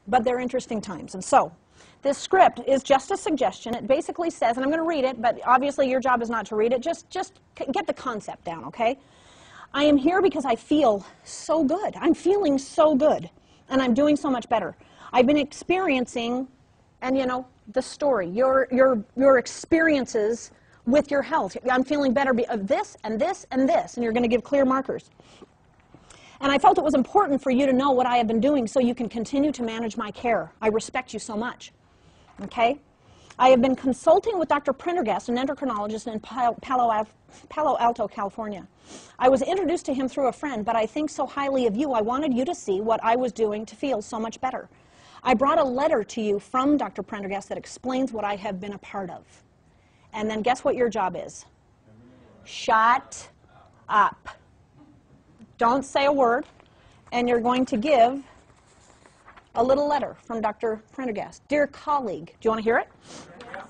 but they're interesting times. And so, this script is just a suggestion. It basically says, and I'm going to read it, but obviously your job is not to read it. Just get the concept down, okay? I am here because I feel so good. I'm feeling so good, and I'm doing so much better. I've been experiencing, and you know, the story, your experiences with your health. I'm feeling better of this and this and this, and you're going to give clear markers. And I felt it was important for you to know what I have been doing so you can continue to manage my care. I respect you so much. Okay? I have been consulting with Dr. Prendergast, an endocrinologist in Palo Alto, California. I was introduced to him through a friend, but I think so highly of you, I wanted you to see what I was doing to feel so much better. I brought a letter to you from Dr. Prendergast that explains what I have been a part of. And then guess what your job is? Shut up. Don't say a word, and you're going to give a little letter from Dr. Prendergast. Dear colleague, do you want to hear it? Yes.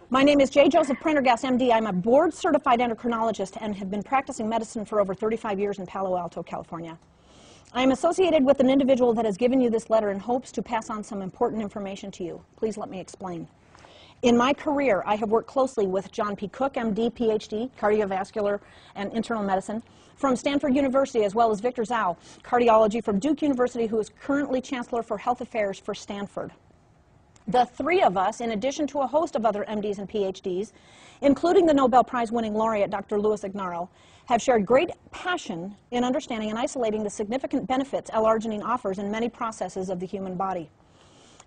My name is J. Joseph Prendergast, MD. I'm a board-certified endocrinologist and have been practicing medicine for over 35 years in Palo Alto, California. I am associated with an individual that has given you this letter and hopes to pass on some important information to you. Please let me explain. In my career, I have worked closely with John P. Cook, MD, PhD, cardiovascular and internal medicine, from Stanford University, as well as Victor Zhao, cardiology from Duke University, who is currently Chancellor for Health Affairs for Stanford. The three of us, in addition to a host of other MDs and PhDs, including the Nobel Prize-winning laureate Dr. Louis Ignarro, have shared great passion in understanding and isolating the significant benefits L-arginine offers in many processes of the human body.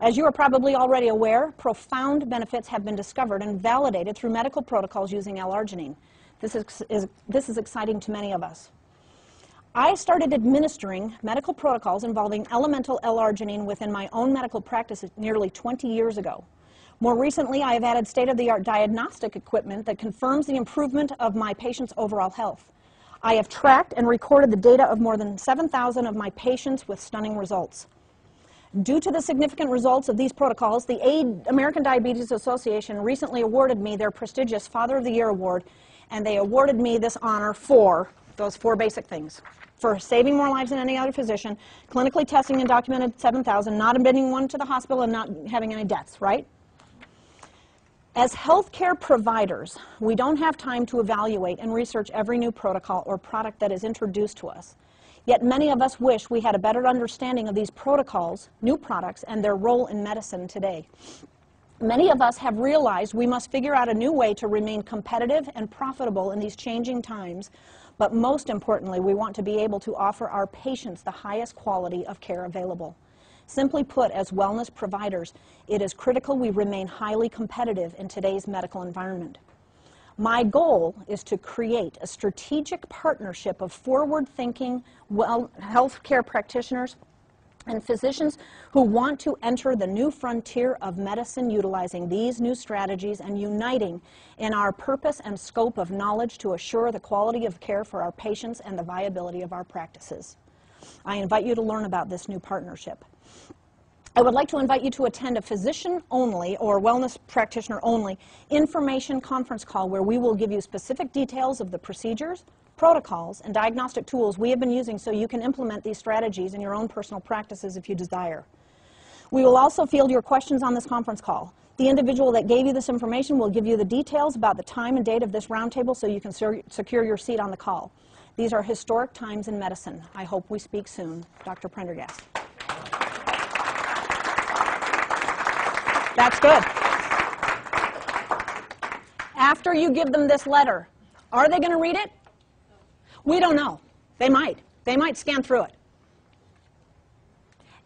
As you are probably already aware, profound benefits have been discovered and validated through medical protocols using L-arginine. This is exciting to many of us. I started administering medical protocols involving elemental L-arginine within my own medical practice nearly 20 years ago. More recently, I have added state-of-the-art diagnostic equipment that confirms the improvement of my patients' overall health. I have tracked and recorded the data of more than 7,000 of my patients with stunning results. Due to the significant results of these protocols, the American Diabetes Association recently awarded me their prestigious Father of the Year Award, and they awarded me this honor for those four basic things. For saving more lives than any other physician, clinically testing and documented 7,000, not admitting one to the hospital, and not having any deaths, right? As healthcare providers, we don't have time to evaluate and research every new protocol or product that is introduced to us. Yet many of us wish we had a better understanding of these protocols, new products, and their role in medicine today. Many of us have realized we must figure out a new way to remain competitive and profitable in these changing times, but most importantly, we want to be able to offer our patients the highest quality of care available. Simply put, as wellness providers, it is critical we remain highly competitive in today's medical environment. My goal is to create a strategic partnership of forward-thinking healthcare practitioners and physicians who want to enter the new frontier of medicine utilizing these new strategies and uniting in our purpose and scope of knowledge to assure the quality of care for our patients and the viability of our practices. I invite you to learn about this new partnership. I would like to invite you to attend a physician-only or wellness practitioner-only information conference call where we will give you specific details of the procedures, protocols, and diagnostic tools we have been using so you can implement these strategies in your own personal practices if you desire. We will also field your questions on this conference call. The individual that gave you this information will give you the details about the time and date of this roundtable so you can secure your seat on the call. These are historic times in medicine. I hope we speak soon. Dr. Prendergast. That's good. After you give them this letter, are they going to read it? We don't know. They might. They might scan through it.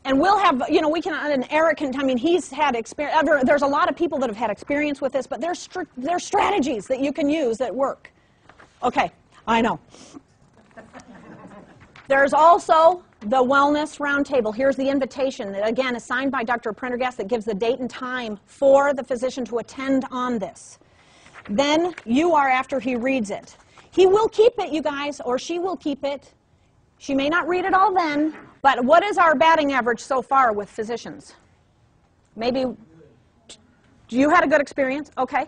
And we'll have, you know, we can, and Eric can, I mean, he's had experience, there's a lot of people that have had experience with this, but there's strategies that you can use that work. Okay, I know. There's also the Wellness Roundtable. Here's the invitation that, again, is signed by Dr. Prendergast that gives the date and time for the physician to attend on this. Then you are after he reads it. He will keep it, you guys, or she will keep it. She may not read it all then, but what is our batting average so far with physicians? Maybe, you had a good experience? Okay.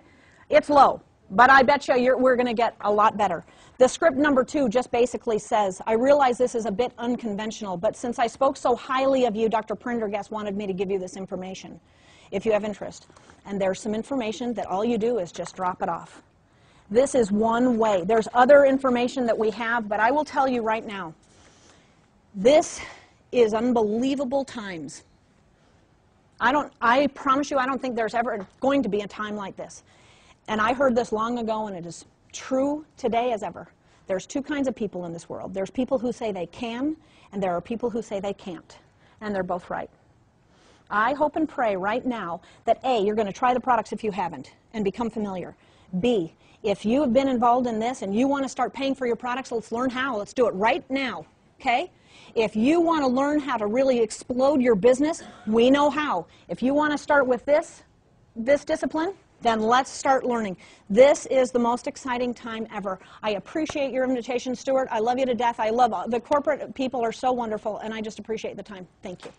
It's low, but I bet you we're going to get a lot better. The script number 2 just basically says, I realize this is a bit unconventional, but since I spoke so highly of you, Dr. Prendergast wanted me to give you this information, if you have interest. And there's some information that all you do is just drop it off. This is one way. There's other information that we have, but I will tell you right now, this is unbelievable times. I promise you, I don't think there's ever going to be a time like this. And I heard this long ago, and it is true today as ever. There's 2 kinds of people in this world. There's people who say they can, and there are people who say they can't. And they're both right. I hope and pray right now that A, you're going to try the products if you haven't, and become familiar. B, if you have been involved in this and you want to start paying for your products, let's learn how. Let's do it right now, okay? If you want to learn how to really explode your business, we know how. If you want to start with this discipline, then let's start learning. This is the most exciting time ever. I appreciate your invitation, Stuart. I love you to death. I love the corporate people are so wonderful, and I just appreciate the time. Thank you.